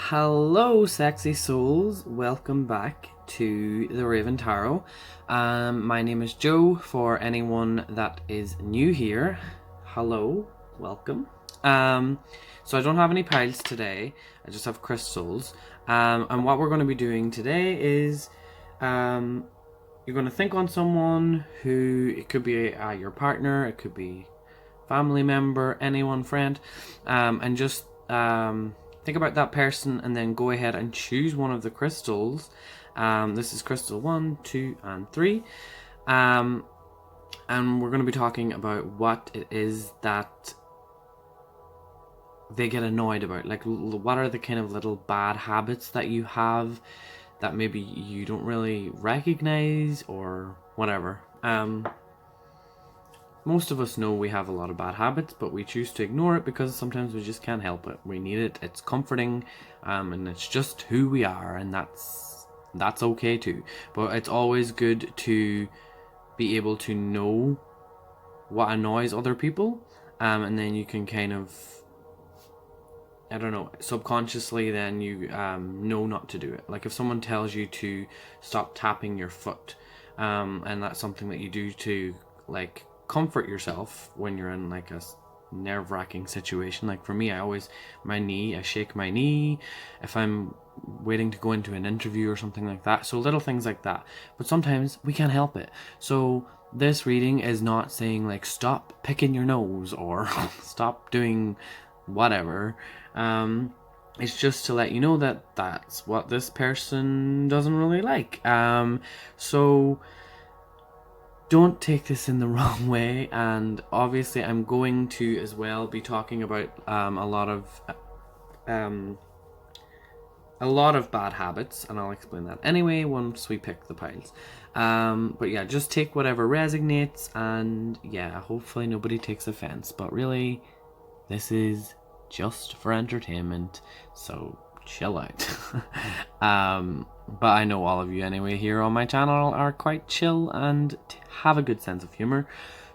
Hello, sexy souls. Welcome back to the Raven Tarot. My name is Joe. For anyone that is new here, hello, welcome. So I don't have any piles today. I just have crystals. And what we're going to be doing today is, you're going to think on someone who, it could be your partner, it could be family member, anyone, friend, and just think about that person and then go ahead and choose one of the crystals. This is crystal 1, 2, and 3. And we're going to be talking about what it is that they get annoyed about. Like, what are the kind of little bad habits that you have that maybe you don't really recognize or whatever. Most of us know we have a lot of bad habits, but we choose to ignore it because sometimes we just can't help it. We need it. It's comforting, and it's just who we are, and that's okay too. But it's always good to be able to know what annoys other people, and then you can kind of, I don't know, subconsciously then you know not to do it. Like if someone tells you to stop tapping your foot, and that's something that you do to like comfort yourself when you're in like a nerve-wracking situation. Like for me, I shake my knee if I'm waiting to go into an interview or something like that. So little things like that, but sometimes we can't help it. So this reading is not saying like stop picking your nose or stop doing whatever. It's just to let you know that that's what this person doesn't really like. So don't take this in the wrong way, and obviously I'm going to as well be talking about a lot of bad habits, and I'll explain that anyway once we pick the piles. But yeah, just take whatever resonates, and yeah, hopefully nobody takes offense, but really this is just for entertainment, so chill out. But I know all of you anyway here on my channel are quite chill and have a good sense of humor.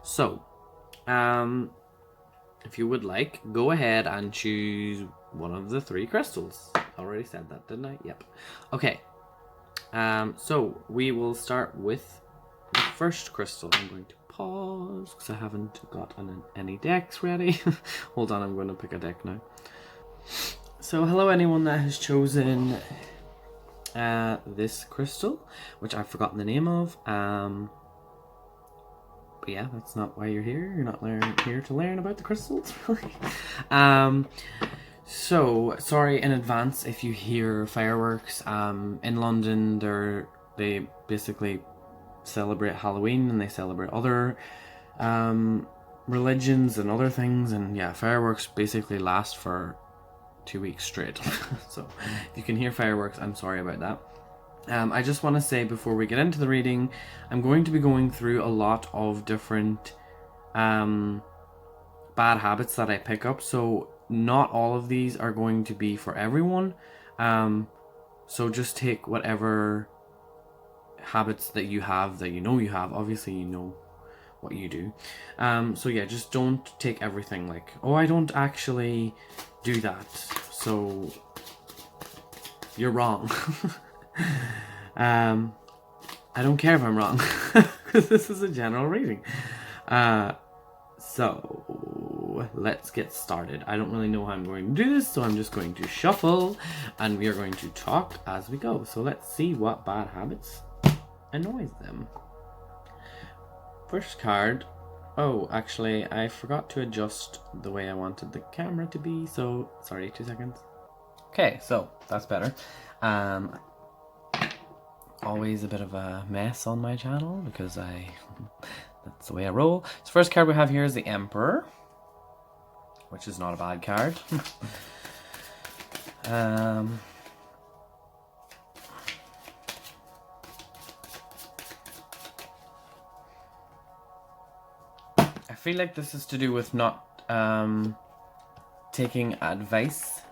So, if you would like, go ahead and choose one of the 3 crystals. I already said that, didn't I? Yep. Okay. So we will start with the first crystal. I'm going to pause because I haven't got any decks ready. Hold on, I'm going to pick a deck now. So hello anyone that has chosen this crystal, which I've forgotten the name of. But yeah, that's not why you're here. You're not here to learn about the crystals, really. So sorry in advance if you hear fireworks. In London, they basically celebrate Halloween and they celebrate other religions and other things, and yeah, fireworks basically last for 2 weeks straight. So if you can hear fireworks, I'm sorry about that. I just want to say before we get into the reading, I'm going to be going through a lot of different bad habits that I pick up, so not all of these are going to be for everyone. So just take whatever habits that you have, that you know you have. Obviously you know what you do. So yeah, just don't take everything like, oh, I don't actually do that, so you're wrong. I don't care if I'm wrong, because this is a general reading. So let's get started. I don't really know how I'm going to do this, so I'm just going to shuffle and we are going to talk as we go. So let's see what bad habits annoys them. First card. Oh, actually, I forgot to adjust the way I wanted the camera to be, so sorry, 2 seconds. Okay, so that's better. Always a bit of a mess on my channel because that's the way I roll. So first card we have here is the Emperor, which is not a bad card. I feel like this is to do with not taking advice.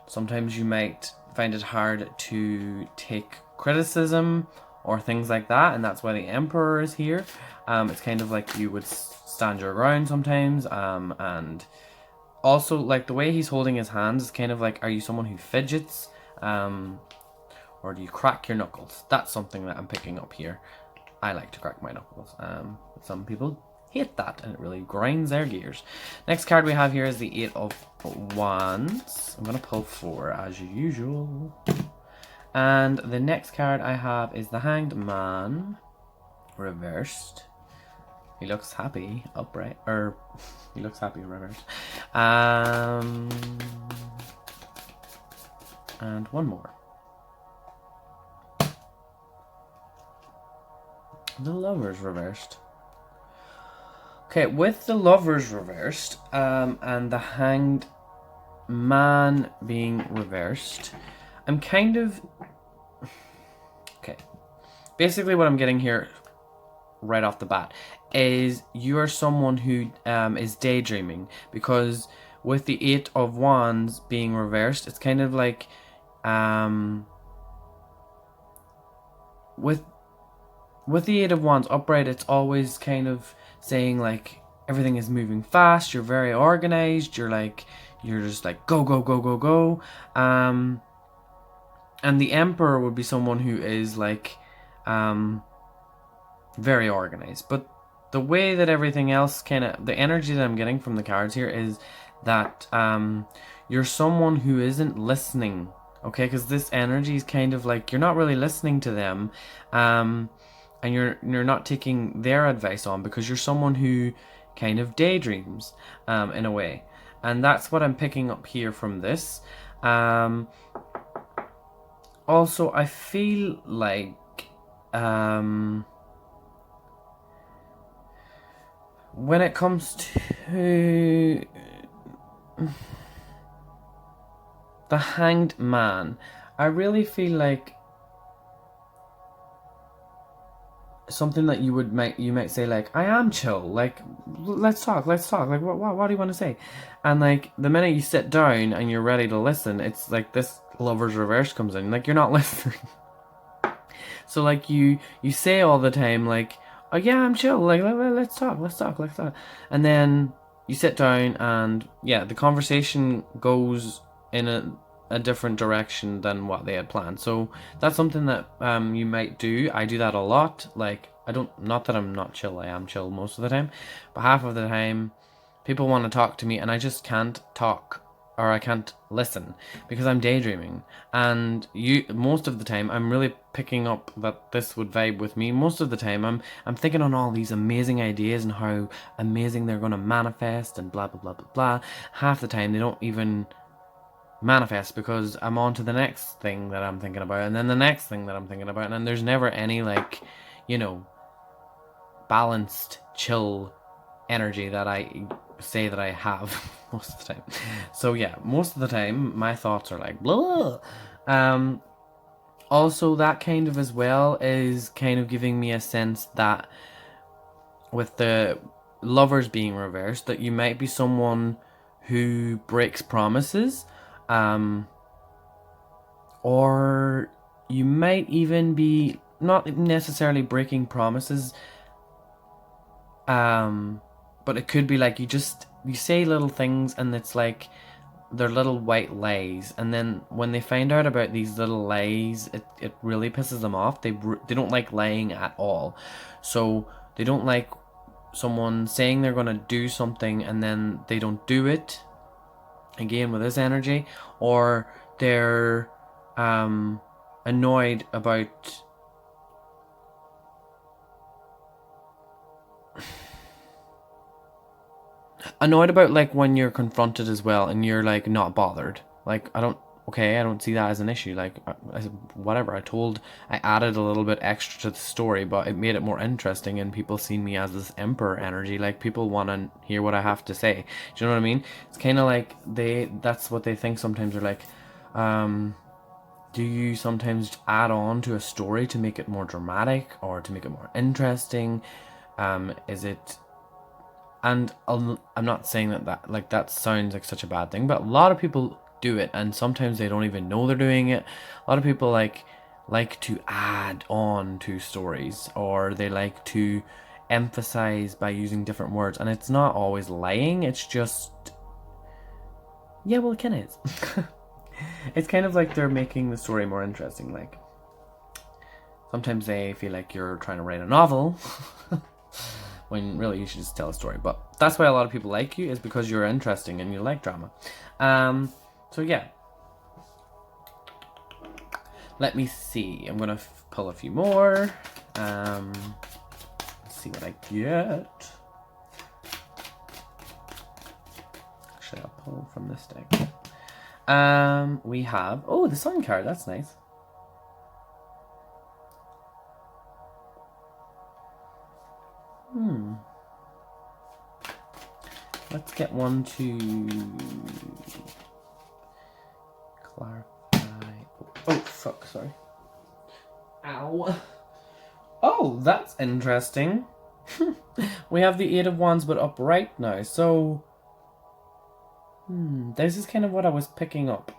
Sometimes you might find it hard to take criticism or things like that, and that's why the Emperor is here. It's kind of like you would stand your ground sometimes, and Also, like, the way he's holding his hands is kind of like, are you someone who fidgets? Or do you crack your knuckles? That's something that I'm picking up here. I like to crack my knuckles. Some people hate that, and it really grinds their gears. Next card we have here is the 8 of Wands. I'm going to pull 4 as usual. And the next card I have is the Hanged Man, reversed. He looks happy, upright, or he looks happy reversed. And one more. The Lovers reversed. Okay, with the Lovers reversed, and the Hanged Man being reversed, I'm kind of... Okay. Basically what I'm getting here right off the bat is you are someone who is daydreaming, because with the 8 of Wands being reversed, it's kind of like with the 8 of Wands upright, it's always kind of saying like everything is moving fast, you're very organized, you're just like go go go go go. And the Emperor would be someone who is like very organized. But the way that everything else the energy that I'm getting from the cards here is that you're someone who isn't listening, okay? Because this energy is kind of like you're not really listening to them, and you're not taking their advice on, because you're someone who kind of daydreams in a way. And that's what I'm picking up here from this. Also, I feel like when it comes to the Hanged Man, I really feel like something that you might say like, I am chill, like let's talk, like what do you want to say? And like the minute you sit down and you're ready to listen, it's like this Lover's reverse comes in, like you're not listening. So like you say all the time like, oh yeah, I'm chill, like let's talk, and then you sit down and yeah, the conversation goes in a different direction than what they had planned. So that's something that you might do. I do that a lot. Like not that I'm not chill, I am chill most of the time, but half of the time people want to talk to me and I just can't talk, or I can't listen because I'm daydreaming. And most of the time I'm really picking up that this would vibe with me. Most of the time I'm thinking on all these amazing ideas and how amazing they're going to manifest and blah blah blah blah blah. Half the time they don't even manifest because I'm on to the next thing that I'm thinking about, and then the next thing that I'm thinking about, and there's never any like, balanced chill energy that I say that I have most of the time. So yeah, most of the time my thoughts are like blah. Also that kind of as well is kind of giving me a sense that with the Lovers being reversed, that you might be someone who breaks promises, or you might even be not necessarily breaking promises, but it could be like you say little things and it's like they're little white lies, and then when they find out about these little lies, it really pisses them off. They don't like lying at all, so they don't like someone saying they're going to do something and then they don't do it, again with this energy, or they're annoyed about like when you're confronted as well and you're like not bothered. Like I don't see that as an issue. Like whatever, I added a little bit extra to the story, but it made it more interesting, and people see me as this Emperor energy. Like people want to hear what I have to say. Do you know what I mean? It's kind of like that's what they think sometimes. They're like, do you sometimes add on to a story to make it more dramatic or to make it more interesting? Is it... And I'm not saying that sounds like such a bad thing, but a lot of people do it, and sometimes they don't even know they're doing it. A lot of people like to add on to stories, or they like to emphasize by using different words, and it's not always lying, it's just Yeah, well, it kind of is. It's kind of like they're making the story more interesting. Like, sometimes they feel like you're trying to write a novel, when really you should just tell a story. But that's why a lot of people like you, is because you're interesting and you like drama. So yeah. Let me see. I'm gonna pull a few more. Let's see what I get. Actually, I'll pull from this deck. We have, oh, the Sun card. That's nice. Let's get one to clarify. Oh, fuck, sorry. Ow. Oh, that's interesting. We have the Eight of Wands, but upright now. So, this is kind of what I was picking up.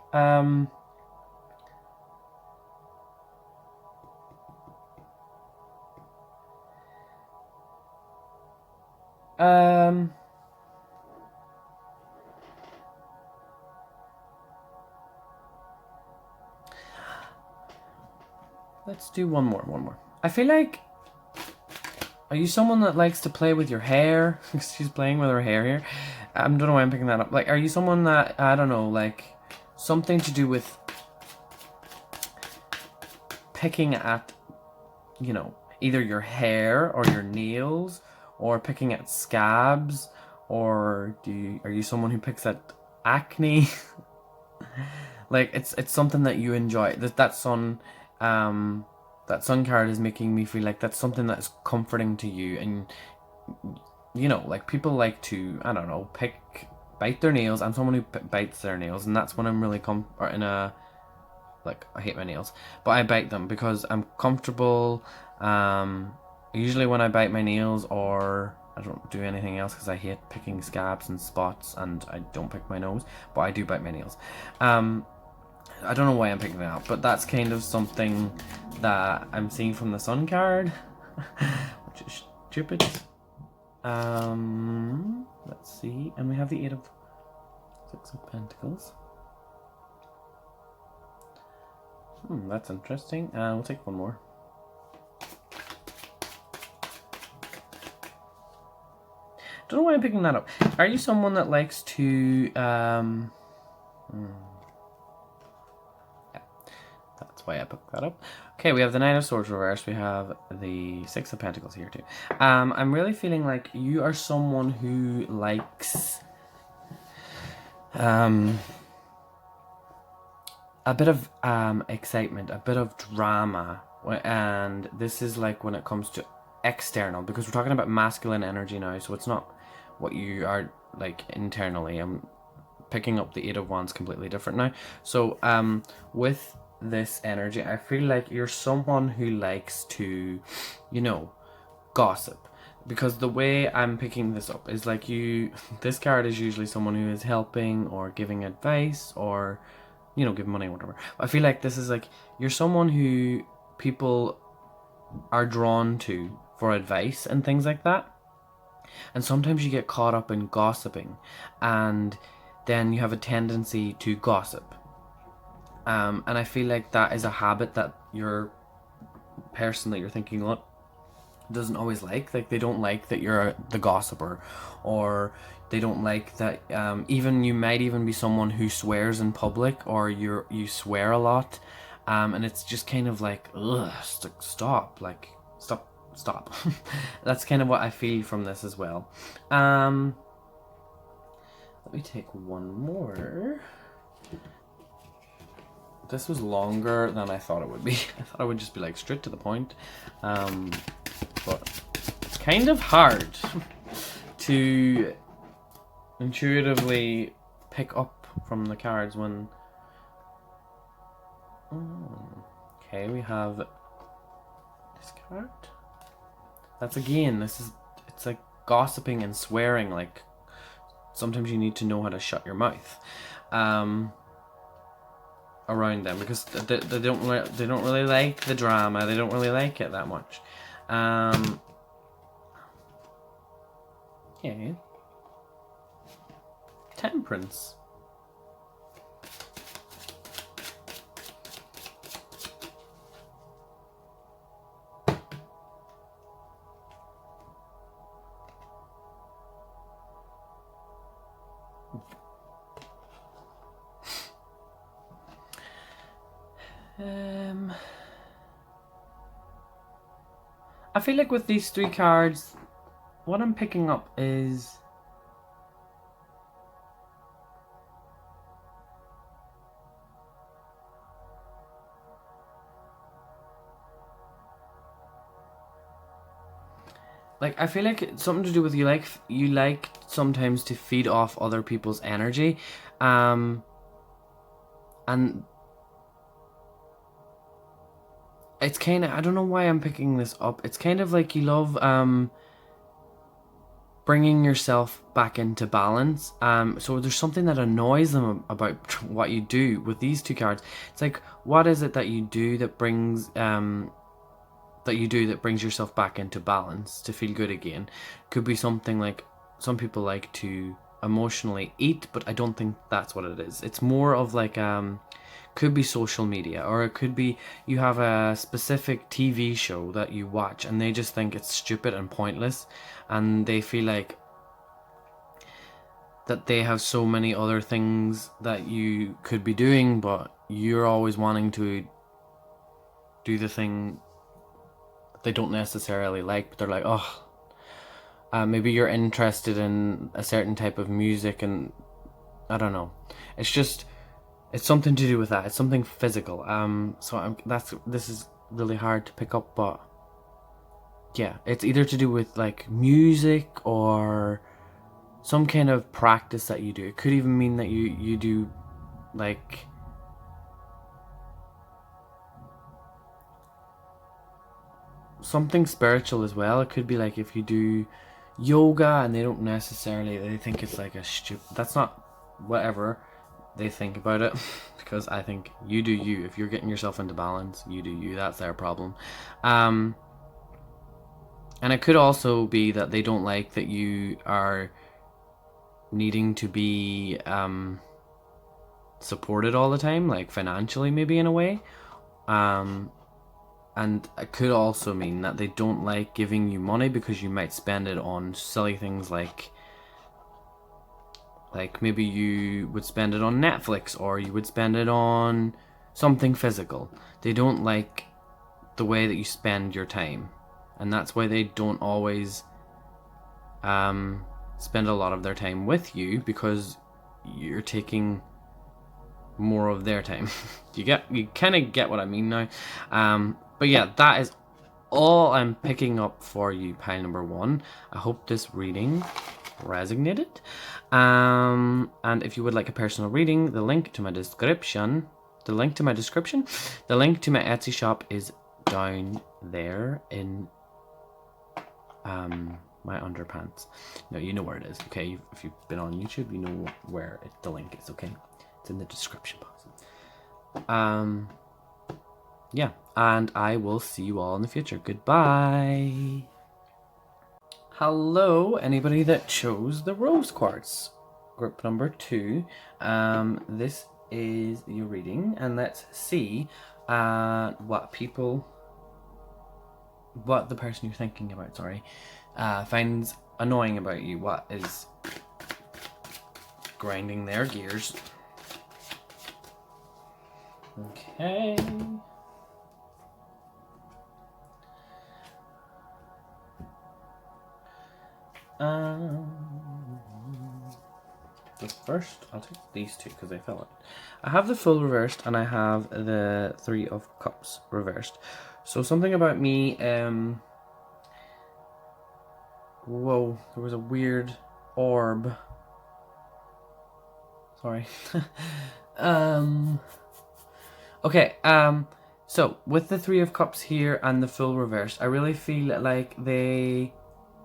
Let's do one more. I feel like, are you someone that likes to play with your hair? She's playing with her hair here. I don't know why I'm picking that up. Like, are you someone that, I don't know, like, something to do with picking at, you know, either your hair or your nails, or picking at scabs, or are you someone who picks at acne? Like, it's something that you enjoy. That sun card is making me feel like that's something that's comforting to you. And you know, like, people like to, I don't know, bite their nails. I'm someone who bites their nails, and that's when I'm really like, I hate my nails, but I bite them because I'm comfortable. Usually when I bite my nails, or I don't do anything else because I hate picking scabs and spots, and I don't pick my nose, but I do bite my nails. I don't know why I'm picking that up, but that's kind of something that I'm seeing from the Sun card, which is stupid. Let's see, and we have the Six of Pentacles. That's interesting. We'll take one more. Don't know why I'm picking that up. Are you someone that likes to yeah, that's why I picked that up. Okay, we have the Nine of Swords reversed. We have the Six of Pentacles here too. I'm really feeling like you are someone who likes a bit of excitement, a bit of drama, and this is like when it comes to external, because we're talking about masculine energy now, so it's not what you are like internally. I'm picking up the Eight of Wands completely different now. So with this energy, I feel like you're someone who likes to, you know, gossip. Because the way I'm picking this up is like this card is usually someone who is helping or giving advice, or, you know, give money or whatever. I feel like this is like, you're someone who people are drawn to for advice and things like that. And sometimes you get caught up in gossiping, and then you have a tendency to gossip. And I feel like that is a habit that your person that you're thinking about doesn't always like. Like, they don't like that you're the gossiper, or they don't like that even you might even be someone who swears in public, or you swear a lot, and it's just kind of like, ugh, stop, like, stop. That's kind of what I feel from this as well. Let me take one more. This was longer than I thought it would be. I thought it would just be like straight to the point, but it's kind of hard to intuitively pick up from the cards when... Okay, we have this card. That's again, it's like gossiping and swearing. Like, sometimes you need to know how to shut your mouth around them, because they don't really like the drama. They don't really like it that much. Yeah. Temperance. I feel like with these 3 cards, what I'm picking up is like, I feel like it's something to do with you like sometimes to feed off other people's energy, and it's kind of, I don't know why I'm picking this up. It's kind of like you love bringing yourself back into balance. So there's something that annoys them about what you do with these 2 cards. It's like, what is it that you do that brings yourself back into balance to feel good again? Could be something like, some people like to emotionally eat, but I don't think that's what it is. It's more of like could be social media, or it could be you have a specific TV show that you watch and they just think it's stupid and pointless, and they feel like that they have so many other things that you could be doing, but you're always wanting to do the thing they don't necessarily like, but they're like, oh, maybe you're interested in a certain type of music, and I don't know. It's just, it's something to do with that. It's something physical. So this is really hard to pick up, but yeah, it's either to do with like music or some kind of practice that you do. It could even mean that you do like something spiritual as well. It could be like if you do yoga and they think it's like a stupid, that's not, whatever they think about it, because I think you do you. If you're getting yourself into balance, you do you. That's their problem. And it could also be that they don't like that you are needing to be supported all the time, like financially, maybe, in a way. And it could also mean that they don't like giving you money because you might spend it on silly things like maybe you would spend it on Netflix, or you would spend it on something physical. They don't like the way that you spend your time, and that's why they don't always spend a lot of their time with you, because you're taking more of their time. You kind of get what I mean now. But yeah, that is all I'm picking up for you, pile number 1. I hope this reading resonated. And if you would like a personal reading, the link to my description, the link to my Etsy shop is down there in my underpants. No, you know where it is, okay? If you've been on YouTube, you know where the link is, okay? It's in the description box. Yeah, and I will see you all in the future. Goodbye. Hello, anybody that chose the rose quartz, group number 2. This is your reading, and let's see what the person you're thinking about, finds annoying about you. What is grinding their gears? Okay. The first, I'll take these 2 because they fell out. I have the Fool reversed, and I have the 3 of Cups reversed. So something about me, whoa, there was a weird orb. Sorry. Okay, so with the 3 of Cups here and the Fool reversed, I really feel like they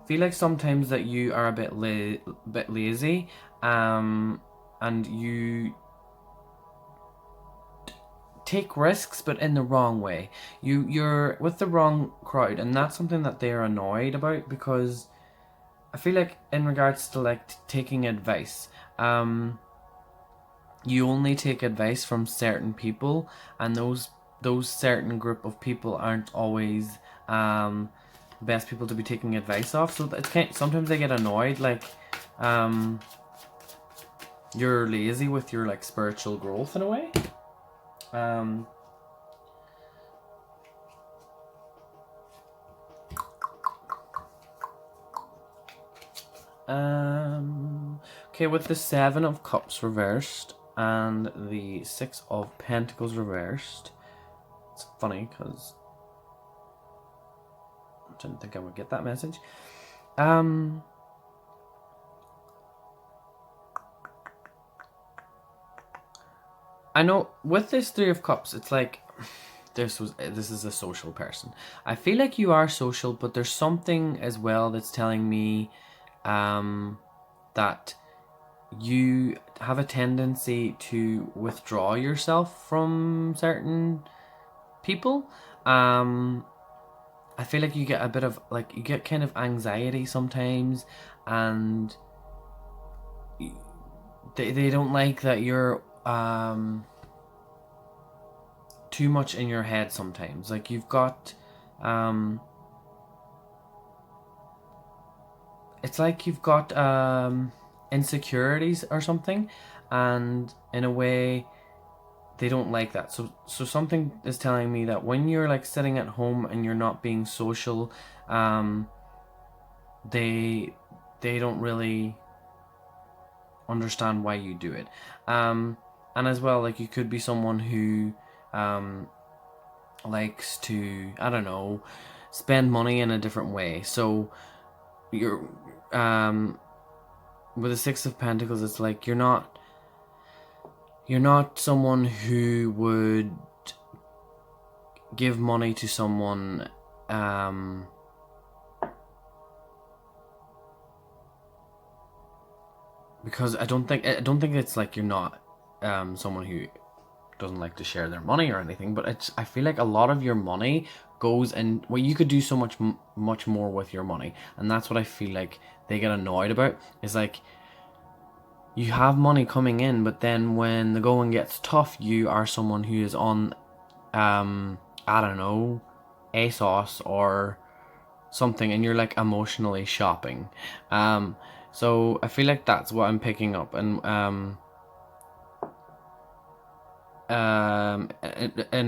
feel like sometimes that you are a bit lazy, and you take risks, but in the wrong way. You're with the wrong crowd, and that's something that they're annoyed about, because I feel like in regards to like taking advice, you only take advice from certain people, and those certain group of people aren't always best people to be taking advice off. So it's sometimes they get annoyed, like you're lazy with your like spiritual growth in a way. Okay, with the 7 of Cups reversed and the 6 of Pentacles reversed, it's funny because I didn't think I would get that message. I know with this 3 of Cups, it's like this is a social person. I feel like you are social, but there's something as well that's telling me that you have a tendency to withdraw yourself from certain people. I feel like you get a bit of like you get kind of anxiety sometimes, and they don't like that you're too much in your head sometimes. Like you've got it's like you've got insecurities or something, and in a way they don't like that. So something is telling me that when you're like sitting at home and you're not being social, they don't really understand why you do it. And as well, like you could be someone who likes to, I don't know, spend money in a different way. So you're with the 6 of Pentacles, it's like you're not someone who would give money to someone because I don't think it's like you're not someone who doesn't like to share their money or anything, but I feel like a lot of your money goes in, well, you could do so much more with your money, and that's what I feel like they get annoyed about. Is like you have money coming in, but then when the going gets tough, you are someone who is on I don't know, ASOS or something, and you're like emotionally shopping. So I feel like that's what I'm picking up, and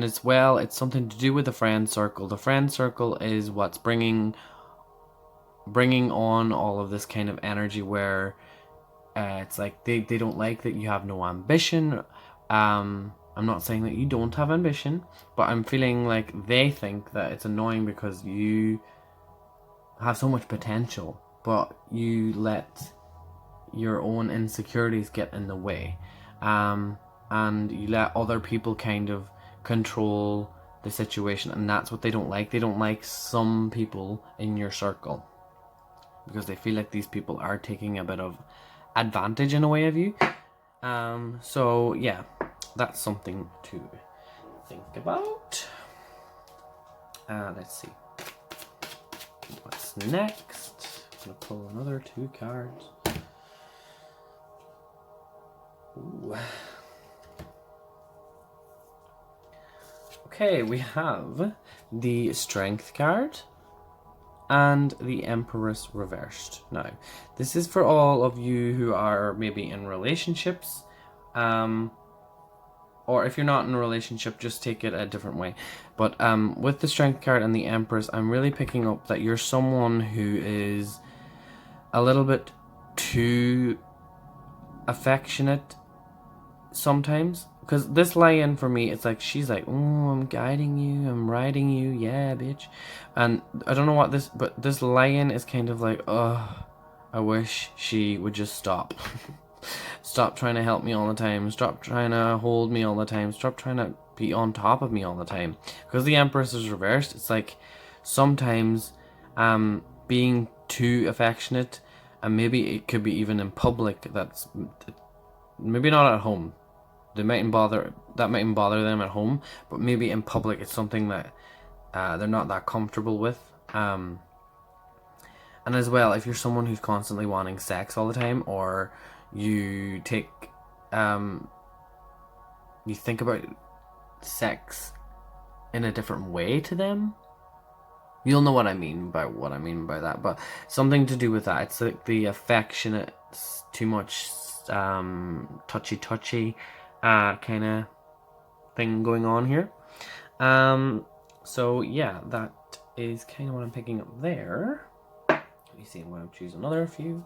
as well, it's something to do with the friend circle. The friend circle is what's bringing on all of this kind of energy where it's like they don't like that you have no ambition. I'm not saying that you don't have ambition, but I'm feeling like they think that it's annoying because you have so much potential, but you let your own insecurities get in the way. And you let other people kind of control the situation, and that's what they don't like. They don't like some people in your circle because they feel like these people are taking a bit of advantage in a way of you. So yeah, that's something to think about. Let's see what's next. I'm gonna pull another 2 cards. Ooh. Okay, we have the Strength card and the Empress reversed. Now, this is for all of you who are maybe in relationships, or if you're not in a relationship, just take it a different way. But with the Strength card and the Empress, I'm really picking up that you're someone who is a little bit too affectionate sometimes, because this lion for me, it's like she's like, oh, I'm guiding you, I'm riding you, yeah, bitch. And I don't know what this, but this lion is kind of like, oh, I wish she would just stop. Stop trying to help me all the time, stop trying to hold me all the time, stop trying to be on top of me all the time. Because the Empress is reversed, it's like sometimes being too affectionate, and maybe it could be even in public, that's maybe not at home. That mightn't bother them at home, but maybe in public it's something that they're not that comfortable with. And as well, if you're someone who's constantly wanting sex all the time, or you take you think about sex in a different way to them, you'll know what I mean by that. But something to do with that. It's like the affectionate, too much touchy kind of thing going on here. So yeah, that is kind of what I'm picking up there. Let me see, I'm going to choose another few.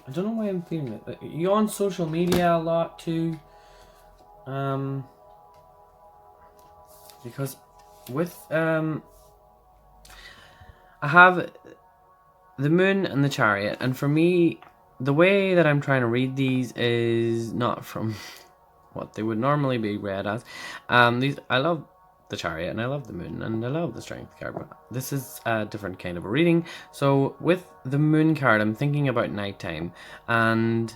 I don't know why I'm feeling it. Like, you on social media a lot too? Because with I have the moon and the chariot, and for me, the way that I'm trying to read these is not from what they would normally be read as. I love the chariot and I love the moon and I love the strength card, but this is a different kind of a reading. So with the moon card, I'm thinking about nighttime, and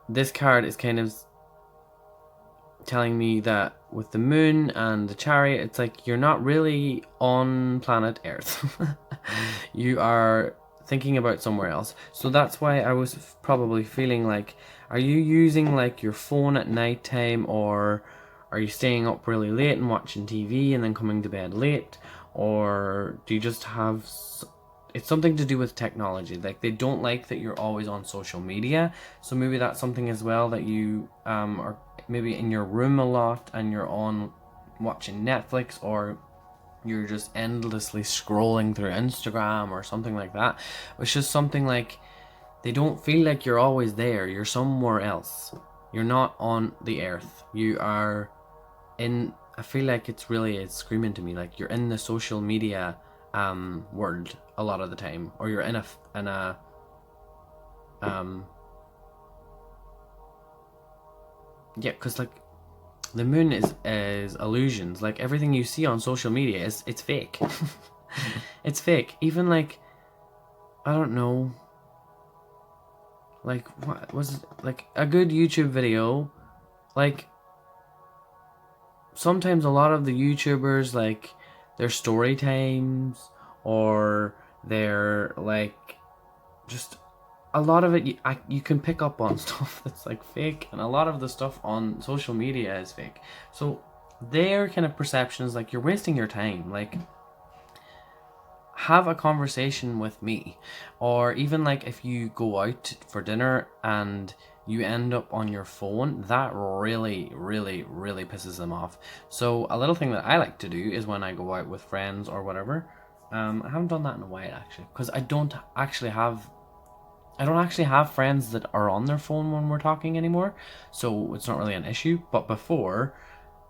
this card is kind of telling me that with the moon and the chariot, it's like you're not really on planet Earth. You are thinking about somewhere else. So that's why I was probably feeling like, are you using like your phone at nighttime, or are you staying up really late and watching TV and then coming to bed late, or do you just have it's something to do with technology? Like, they don't like that you're always on social media, so maybe that's something as well, that you are maybe in your room a lot and you're on watching Netflix, or you're just endlessly scrolling through Instagram or something like that. It's just something like they don't feel like you're always there. You're somewhere else. You're not on the earth. You are in, I feel like it's screaming to me like you're in the social media world a lot of the time, or you're in a yeah, because like the moon is illusions. Like, everything you see on social media it's fake. It's fake. Even like, I don't know, like, what was it? Like a good YouTube video, like sometimes a lot of the YouTubers, like, their story times, or their like, just a lot of it you can pick up on stuff that's like fake, and a lot of the stuff on social media is fake. So their kind of perception is like, you're wasting your time. Like, have a conversation with me. Or even like, if you go out for dinner and you end up on your phone, that really pisses them off. So a little thing that I like to do is, when I go out with friends or whatever, I haven't done that in a while actually, because I don't actually have friends that are on their phone when we're talking anymore, so it's not really an issue. But before,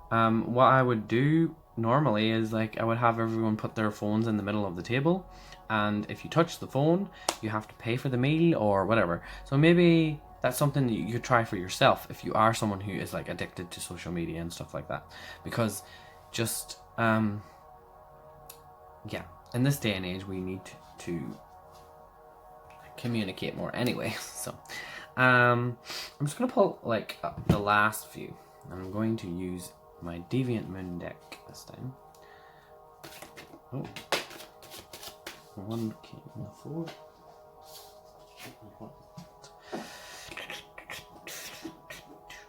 what I would do normally is, like, I would have everyone put their phones in the middle of the table, and if you touch the phone, you have to pay for the meal or whatever. So maybe that's something that you could try for yourself if you are someone who is like addicted to social media and stuff like that. Because just yeah, in this day and age, we need to communicate more anyway. So I'm just gonna pull like the last few. I'm going to use my Deviant Moon deck this time. Oh, one king on the floor.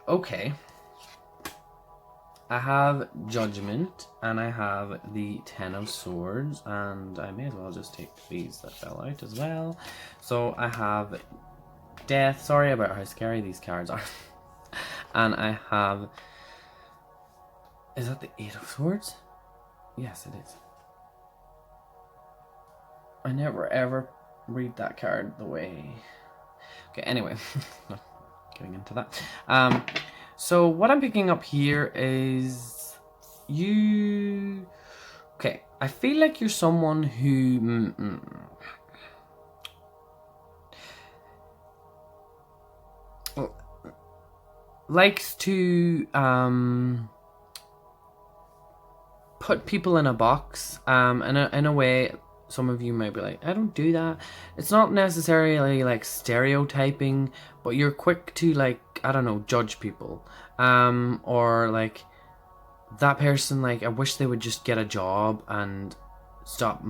Okay, I have Judgment, and I have the Ten of Swords, and I may as well just take these that fell out as well. So I have Death. Sorry about how scary these cards are. And I have, is that the Eight of Swords? Yes, it is. I never ever read that card the way. Okay, anyway, not getting into that. So what I'm picking up here is you. Okay, I feel like you're someone who likes to put people in a box. In a way, some of you might be like, I don't do that. It's not necessarily like stereotyping, but you're quick to, like, I don't know, judge people. Or like, that person, like, I wish they would just get a job and stop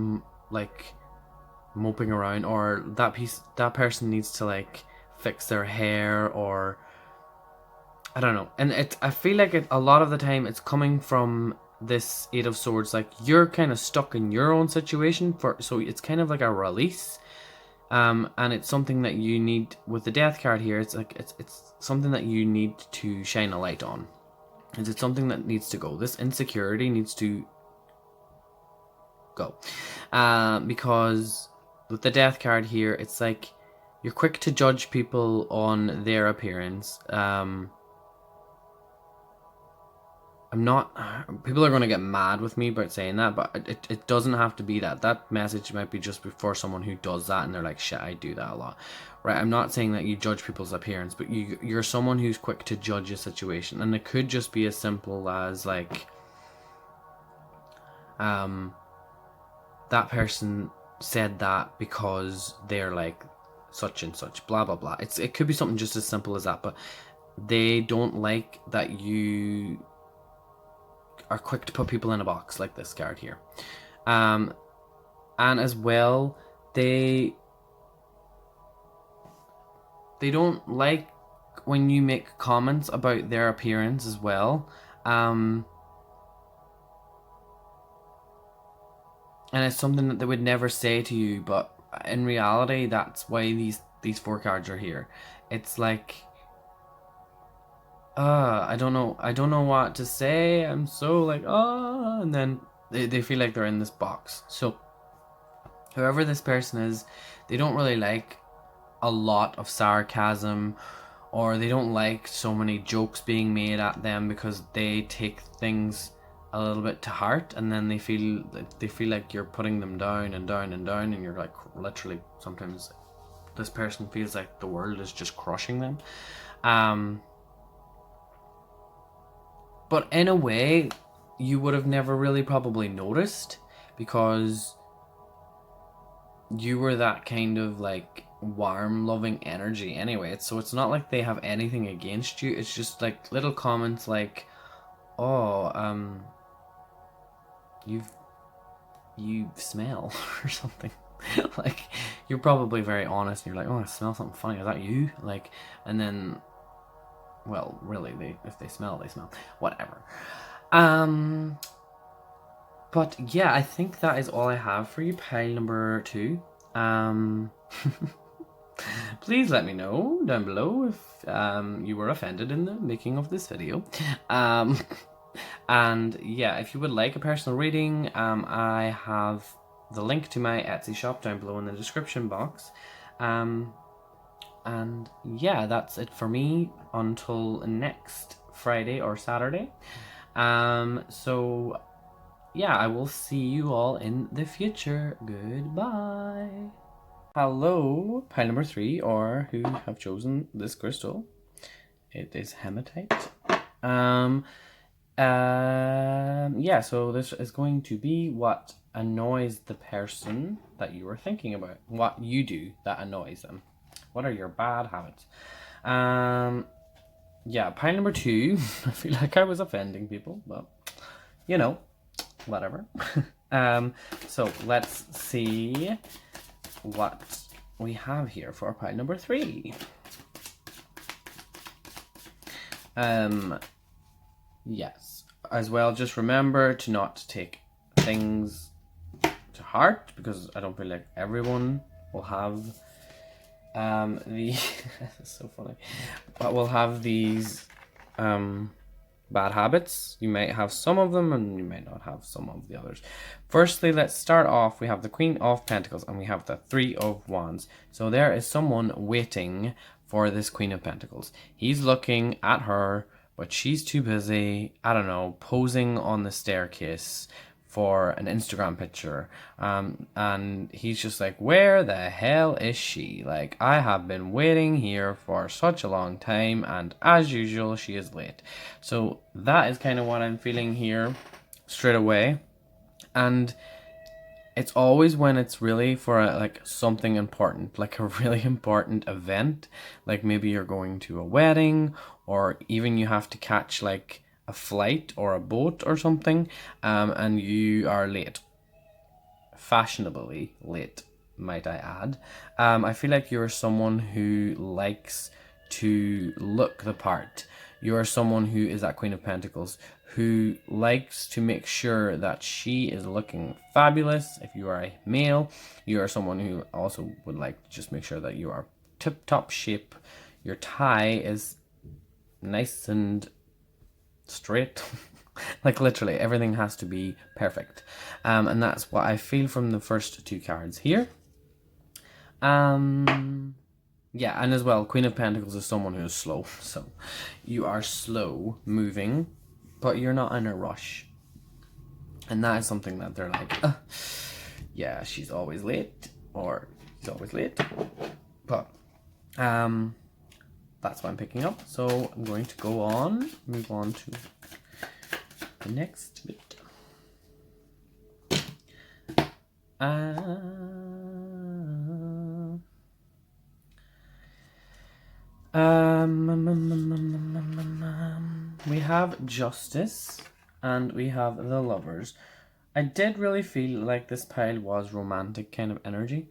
like moping around. Or that person needs to like fix their hair, or I don't know. And I feel like a lot of the time it's coming from this Eight of Swords. Like, you're kind of stuck in your own situation, so it's kind of like a release. And it's something that you need with the Death card here. It's like it's something that you need to shine a light on. It's something that needs to go. This insecurity needs to go, because with the Death card here, it's like you're quick to judge people on their appearance. People are going to get mad with me about saying that, but it doesn't have to be that. That message might be just for someone who does that and they're like, shit, I do that a lot. Right? I'm not saying that you judge people's appearance, but you're someone who's quick to judge a situation. And it could just be as simple as like, that person said that because they're like such and such, blah, blah, blah. It could be something just as simple as that, but they don't like that you are quick to put people in a box, like this card here. And as well, they don't like when you make comments about their appearance as well. And it's something that they would never say to you, but in reality, that's why these 4 cards are here. It's like, I don't know what to say. I'm so like, and then they feel like they're in this box. So whoever this person is, they don't really like a lot of sarcasm, or they don't like so many jokes being made at them because they take things a little bit to heart, and then they feel like you're putting them down and down and down, and you're like, literally, sometimes this person feels like the world is just crushing them. But in a way, you would have never really probably noticed, because you were that kind of like warm, loving energy anyway. So it's not like they have anything against you. It's just like little comments like, oh, you smell or something. Like, you're probably very honest and you're like, oh, I smell something funny. Is that you? Like, and then, well, really, if they smell, they smell. Whatever. But yeah, I think that is all I have for you, pile number 2. Please let me know down below if you were offended in the making of this video. And yeah, if you would like a personal reading, I have the link to my Etsy shop down below in the description box. And yeah, that's it for me until next Friday or Saturday. So yeah, I will see you all in the future. Goodbye. Hello, pile number 3, or who have chosen this crystal. It is hematite. Yeah, so this is going to be what annoys the person that you were thinking about. What you do that annoys them. What are your bad habits? Yeah, pile number 2. I feel like I was offending people, but you know, whatever. So let's see what we have here for pile number 3. Yes, as well, just remember to not take things to heart, because I don't feel like everyone will have it's so funny, but we'll have these bad habits. You might have some of them and you might not have some of the others. Firstly, let's start off. We have the Queen of Pentacles and we have the 3 of Wands. So there is someone waiting for this Queen of Pentacles. He's looking at her, but she's too busy, I don't know, posing on the staircase for an Instagram picture. And he's just like, where the hell is she? Like, I have been waiting here for such a long time, and as usual, she is late. So that is kind of what I'm feeling here straight away. And it's always when it's really for like something important, like a really important event, like maybe you're going to a wedding, or even you have to catch like a flight or a boat or something, and you are late, fashionably late, might I add. I feel like you're someone who likes to look the part. You're someone who is that Queen of Pentacles, who likes to make sure that she is looking fabulous. If you are a male, you are someone who also would like to just make sure that you are tip-top shape. Your tie is nice and straight. Like, literally everything has to be perfect. And that's what I feel from the first 2 cards here. Yeah, and as well, Queen of Pentacles is someone who is slow. So you are slow moving, but you're not in a rush. And that is something that they're like, yeah, she's always late, or he's always late. But that's what I'm picking up. So I'm going to move on to the next bit. We have Justice and we have the Lovers. I did really feel like this pile was romantic kind of energy.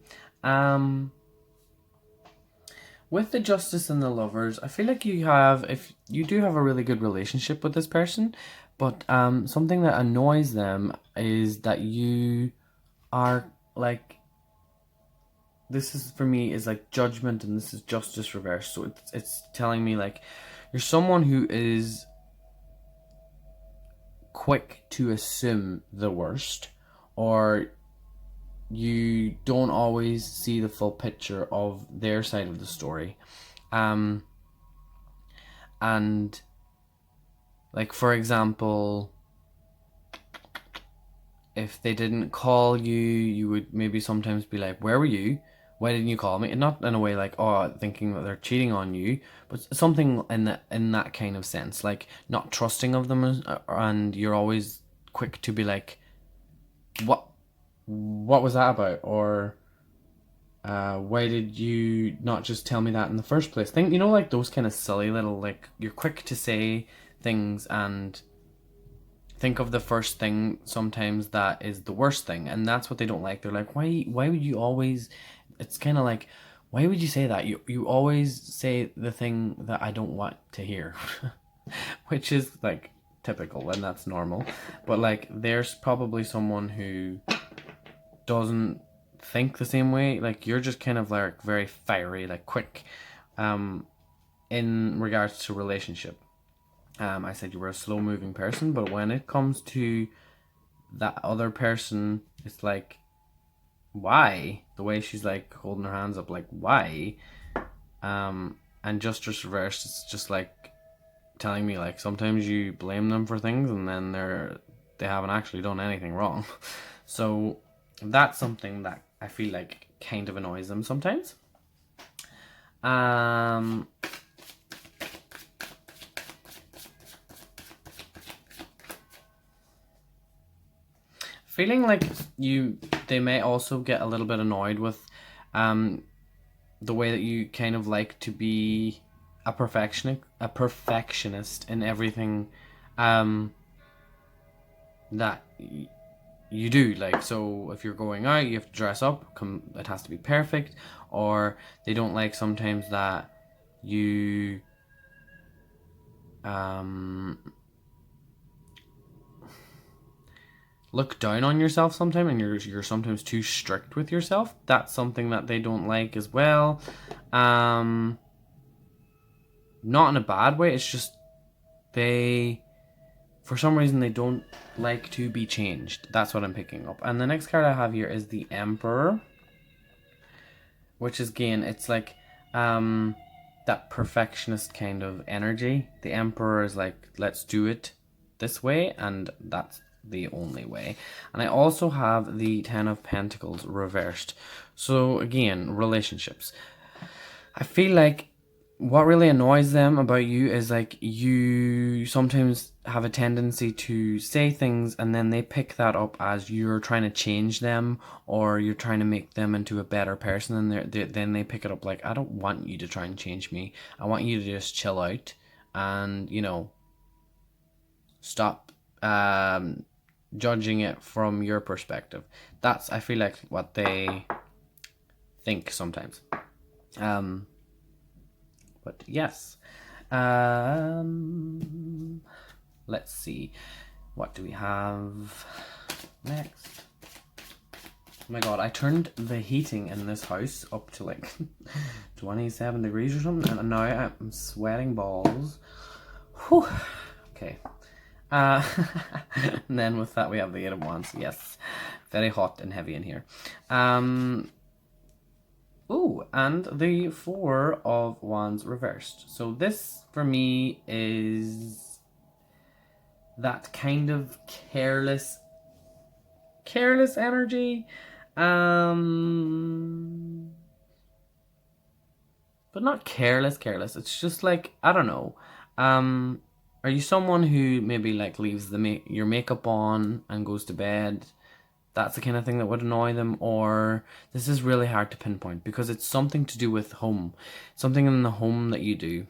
With the Justice and the Lovers, I feel like if you do have a really good relationship with this person, but something that annoys them is that you are like, this is for me is like judgment, and this is justice reversed. So it's telling me like you're someone who is quick to assume the worst, or you don't always see the full picture of their side of the story. And like, for example, if they didn't call you, you would maybe sometimes be like, where were you? Why didn't you call me? And not in a way like, oh, thinking that they're cheating on you, but something in that kind of sense, like not trusting of them, and you're always quick to be like, what was that about? Or why did you not just tell me that in the first place? Think, you know, like those kind of silly little, like, you're quick to say things and think of the first thing sometimes that is the worst thing, and that's what they don't like. They're like, why would you always, it's kind of like, why would you say that? You always say the thing that I don't want to hear. Which is like typical, and that's normal. But like, there's probably someone who doesn't think the same way. Like, you're just kind of like very fiery, like quick in regards to relationship. I said you were a slow moving person, but when it comes to that other person, it's like, why? The way she's like holding her hands up, like, why? And justice reversed, it's just like telling me like sometimes you blame them for things and then they haven't actually done anything wrong. So that's something that I feel like kind of annoys them sometimes. Feeling like they may also get a little bit annoyed with the way that you kind of like to be a perfectionist in everything that you do. Like, so if you're going out, you have to dress up, it has to be perfect. Or they don't like sometimes that you look down on yourself sometimes, and you're sometimes too strict with yourself. That's something that they don't like as well. Not in a bad way, it's just for some reason they don't like to be changed. That's what I'm picking up. And the next card I have here is the Emperor, which is, again, it's like that perfectionist kind of energy. The Emperor is like, let's do it this way, and that's the only way. And I also have the Ten of Pentacles reversed. So again, relationships. I feel like what really annoys them about you is like, you sometimes have a tendency to say things and then they pick that up as you're trying to change them, or you're trying to make them into a better person, and then they pick it up like, I don't want you to try and change me. I want you to just chill out and, you know, stop judging it from your perspective. That's, I feel like, what they think sometimes. But yes. Let's see. What do we have next? Oh my god, I turned the heating in this house up to like 27 degrees or something, and now I'm sweating balls. Whew. Okay. And then with that we have the Eight of Wands. Yes, very hot and heavy in here. Oh, and the Four of Wands reversed. So this for me is that kind of careless energy. But not careless. It's just like, I don't know. Um, are you someone who maybe like leaves your makeup on and goes to bed? That's the kind of thing that would annoy them. Or this is really hard to pinpoint because it's something to do with home, something in the home that you do.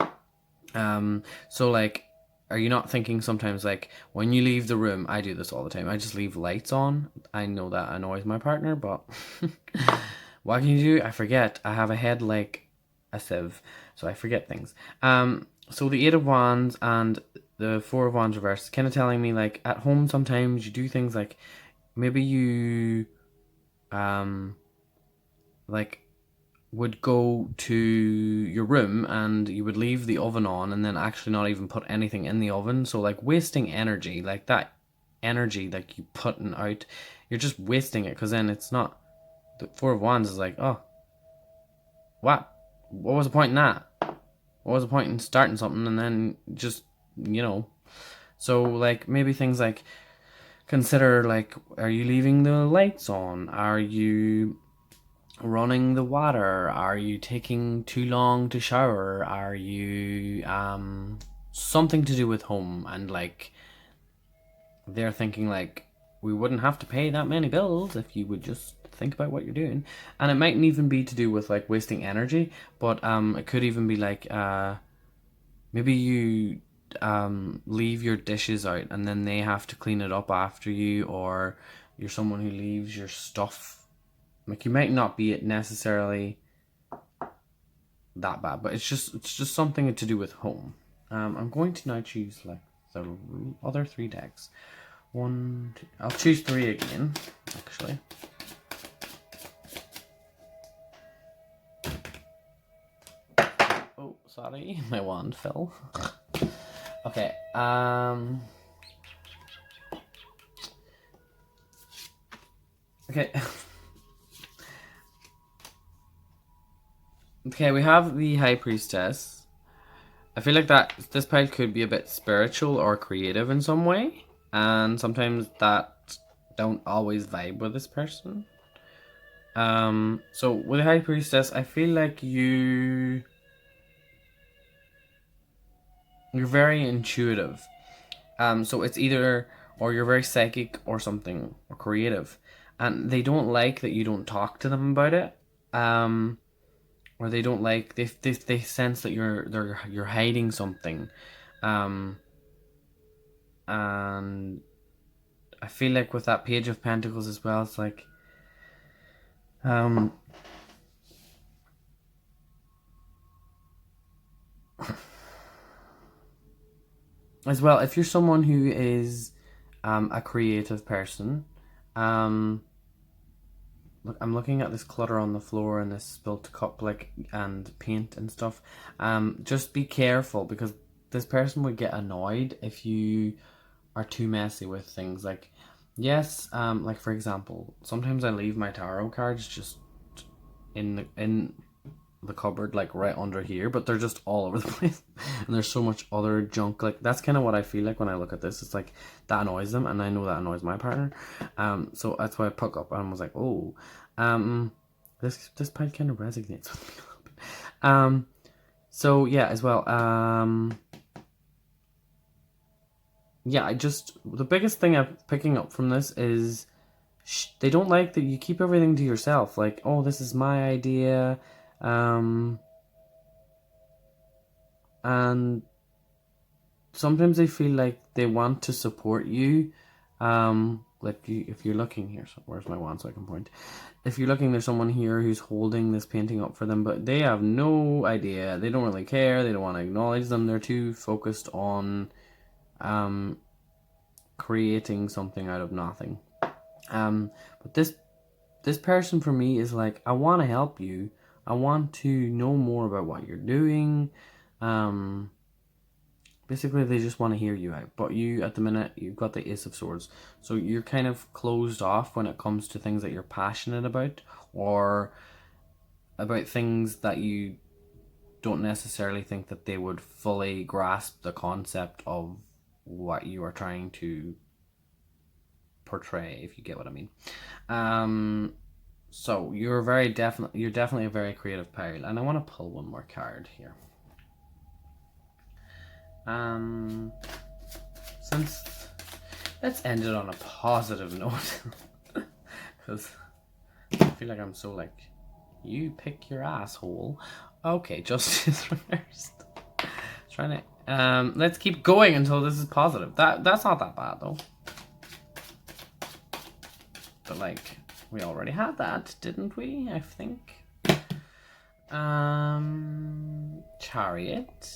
So like, are you not thinking sometimes like when you leave the room? I do this all the time. I just leave lights on. I know that annoys my partner, but what can you do? I forget. I have a head like a sieve, so I forget things. So the Eight of Wands and the Four of Wands reversed, kind of telling me like at home sometimes you do things like maybe you like would go to your room and you would leave the oven on and then actually not even put anything in the oven. So like wasting energy, like that energy like you putting out, you're just wasting it because then it's not. The Four of Wands is like, oh, what was the point in that? What was the point in starting something and then just, you know? So like maybe things like consider like, are you leaving the lights on? Are you running the water? Are you taking too long to shower? Are you something to do with home? And like they're thinking like, we wouldn't have to pay that many bills if you would just think about what you're doing. And it mightn't even be to do with like wasting energy, but it could even be like maybe you leave your dishes out and then they have to clean it up after you, or you're someone who leaves your stuff. Like you might not be it necessarily that bad, but it's just something to do with home. I'm going to now choose like the other three decks. One, two, I'll choose three again, actually. Oh, sorry, my wand fell. Okay, okay. Okay, we have the High Priestess. I feel like this pile could be a bit spiritual or creative in some way, and sometimes that don't always vibe with this person. So with the High Priestess, I feel like you're very intuitive. So it's either or you're very psychic or something or creative, and they don't like that you don't talk to them about it. Or they don't like they sense that you're hiding something, and I feel like with that Page of Pentacles as well, it's like as well, if you're someone who is a creative person, look, I'm looking at this clutter on the floor and this spilt cup, like, and paint and stuff. Just be careful because this person would get annoyed if you are too messy with things. Like, yes, like for example, sometimes I leave my tarot cards just in the cupboard, like right under here, but they're just all over the place, and there's so much other junk. Like that's kind of what I feel like when I look at this. It's like that annoys them, and I know that annoys my partner. So that's why I pick up and was like, oh, this pile kind of resonates with me a little bit. So yeah, as well. Yeah, the biggest thing I'm picking up from this is they don't like that you keep everything to yourself. Like, oh, this is my idea. And sometimes they feel like they want to support you. Like if you're looking here, so where's my wand so I can point? If you're looking, there's someone here who's holding this painting up for them, but they have no idea. They don't really care. They don't want to acknowledge them. They're too focused on creating something out of nothing. But this person for me is like, I want to help you. I want to know more about what you're doing. Basically, they just want to hear you out. But you, at the minute, you've got the Ace of Swords. So you're kind of closed off when it comes to things that you're passionate about. Or about things that you don't necessarily think that they would fully grasp the concept of what you are trying to portray, if you get what I mean. So you're definitely a very creative pile, and I want to pull one more card here. Since let's end it on a positive note, because I feel like I'm so like, you pick your asshole. Okay, justice reversed. Trying to let's keep going until this is positive. That's not that bad though. But like, we already had that, didn't we? I think. Chariot.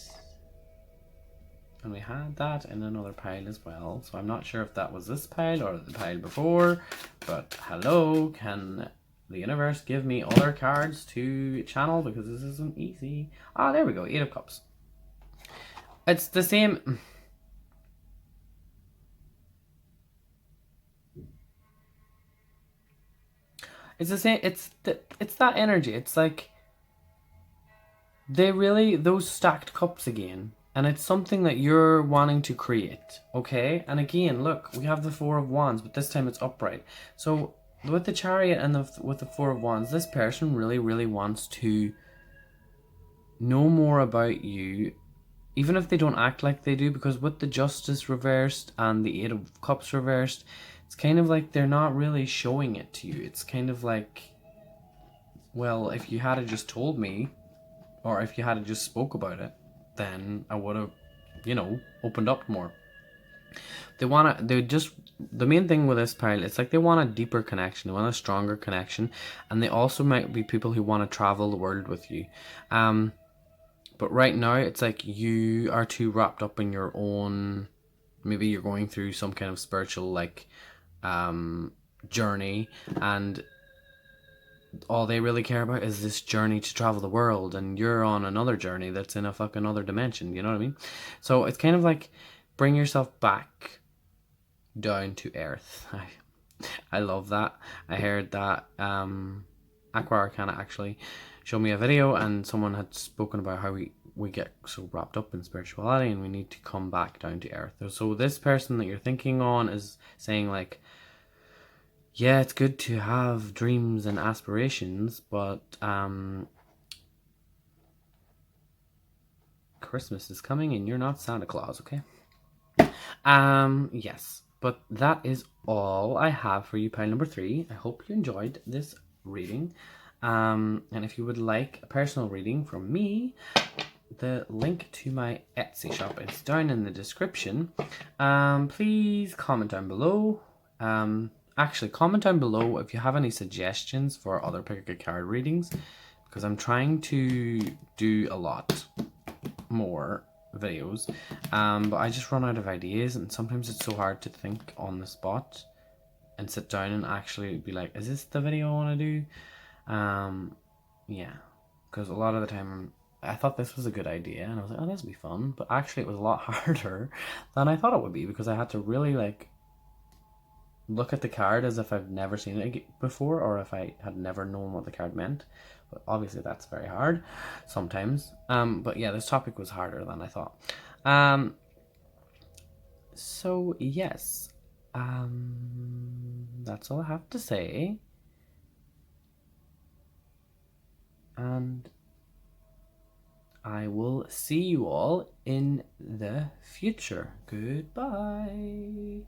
And we had that in another pile as well. So I'm not sure if that was this pile or the pile before. But hello, can the universe give me other cards to channel? Because this isn't easy. Ah, there we go. 8 of Cups. It's the same. It's the same. It's that energy. It's like those stacked cups again. And it's something that you're wanting to create, okay? And again, look, we have the 4 of Wands, but this time it's upright. So with the Chariot and with the 4 of Wands, this person really, really wants to know more about you, even if they don't act like they do, because with the Justice reversed and the 8 of Cups reversed, it's kind of like they're not really showing it to you. It's kind of like, well, if you had just told me, or if you had just spoke about it, then I would have, opened up more. The main thing with this pile, it's like they want a deeper connection, they want a stronger connection, and they also might be people who want to travel the world with you. But right now, it's like you are too wrapped up in your own, maybe you're going through some kind of spiritual, journey, and all they really care about is this journey to travel the world, and you're on another journey that's in a fucking other dimension, you know what I mean? So it's kind of like, bring yourself back down to earth. I love that. I heard that Aqua Arcana actually showed me a video, and someone had spoken about how we get so wrapped up in spirituality and we need to come back down to earth. So this person that you're thinking on is saying like, yeah, it's good to have dreams and aspirations, but Christmas is coming and you're not Santa Claus, okay? Yes, but that is all I have for you, pile number 3. I hope you enjoyed this reading. And if you would like a personal reading from me, the link to my Etsy shop is down in the description. Please comment down below. Actually, comment down below if you have any suggestions for other pick a card readings, because I'm trying to do a lot more videos, but I just run out of ideas, and sometimes it's so hard to think on the spot and sit down and actually be like, is this the video I want to do? Yeah, because a lot of the time I thought this was a good idea and I was like, oh, this would be fun, but actually it was a lot harder than I thought it would be, because I had to really look at the card as if I've never seen it before, or if I had never known what the card meant. But obviously that's very hard sometimes. But yeah, this topic was harder than I thought. So yes, that's all I have to say. And I will see you all in the future. Goodbye.